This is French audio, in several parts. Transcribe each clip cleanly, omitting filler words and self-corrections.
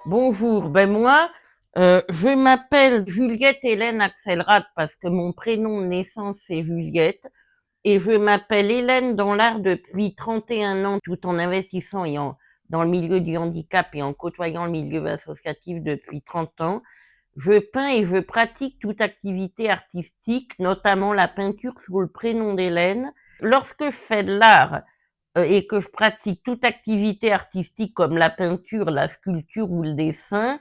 Bonjour, je m'appelle Juliette Hélène Axelrad parce que mon prénom de naissance c'est Juliette et je m'appelle Hélène dans l'art depuis 31 ans tout en investissant dans le milieu du handicap et en côtoyant le milieu associatif depuis 30 ans. Je peins et je pratique toute activité artistique, notamment la peinture sous le prénom d'Hélène. Lorsque je fais de l'art, et que je pratique toute activité artistique comme la peinture, la sculpture ou le dessin,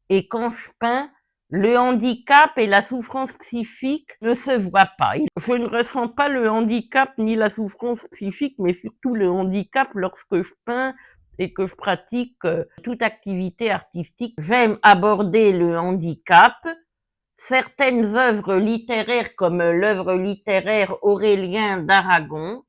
et quand je peins, le handicap et la souffrance psychique ne se voient pas. Je ne ressens pas le handicap ni la souffrance psychique, mais surtout le handicap lorsque je peins et que je pratique toute activité artistique. J'aime aborder le handicap. Certaines œuvres littéraires, comme l'œuvre littéraire Aurélien d'Aragon,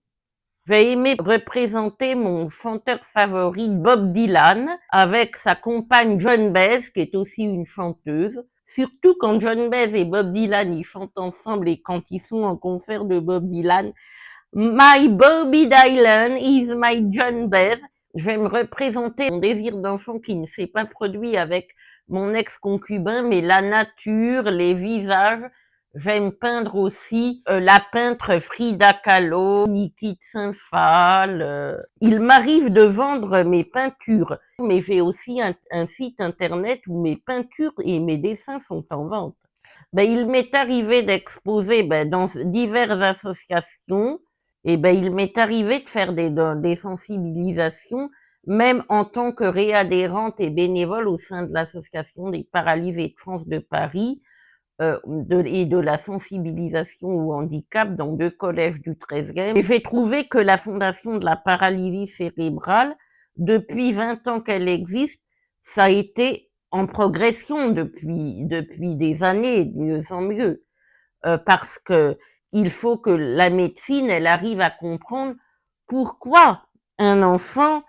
j'ai aimé représenter mon chanteur favori Bob Dylan avec sa compagne Joan Baez, qui est aussi une chanteuse. Surtout quand Joan Baez et Bob Dylan ils chantent ensemble et quand ils sont en concert de Bob Dylan. My Bobby Dylan is my Joan Baez. Je vais me représenter mon désir d'enfant qui ne s'est pas produit avec mon ex-concubin, mais la nature, les visages. J'aime peindre aussi la peintre Frida Kahlo, Niki de Saint-Phal. Il m'arrive de vendre mes peintures, mais j'ai aussi un site internet où mes peintures et mes dessins sont en vente. Il m'est arrivé d'exposer dans diverses associations et il m'est arrivé de faire des sensibilisations, même en tant que réadhérente et bénévole au sein de l'association des paralysés de France de Paris et de la sensibilisation au handicap dans 2 collèges du 13e. Et j'ai trouvé que la Fondation de la paralysie cérébrale, depuis 20 ans qu'elle existe, ça a été en progression depuis des années, de mieux en mieux, parce que il faut que la médecine, elle arrive à comprendre pourquoi un enfant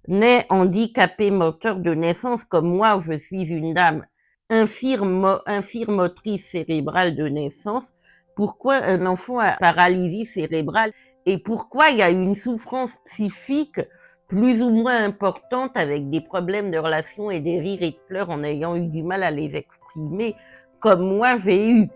naît handicapé moteur de naissance, comme moi, je suis une dame infirmotrice cérébrale de naissance, pourquoi un enfant a paralysie cérébrale et pourquoi il y a une souffrance psychique plus ou moins importante avec des problèmes de relations et des rires et de pleurs en ayant eu du mal à les exprimer, comme moi j'ai eu.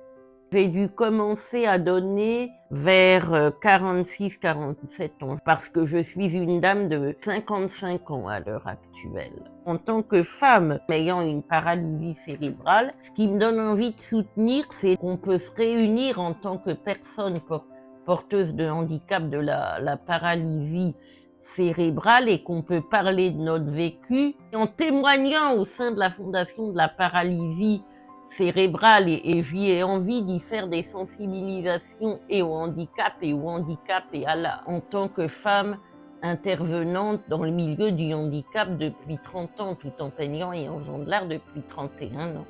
J'ai dû commencer à donner vers 46-47 ans, parce que je suis une dame de 55 ans à l'heure actuelle. En tant que femme ayant une paralysie cérébrale, ce qui me donne envie de soutenir, c'est qu'on peut se réunir en tant que personne porteuse de handicap de la paralysie cérébrale et qu'on peut parler de notre vécu en témoignant au sein de la Fondation de la paralysie cérébrale et j'y ai envie d'y faire des sensibilisations et au handicap et en tant que femme intervenante dans le milieu du handicap depuis 30 ans tout en peignant et en faisant de l'art depuis 31 ans.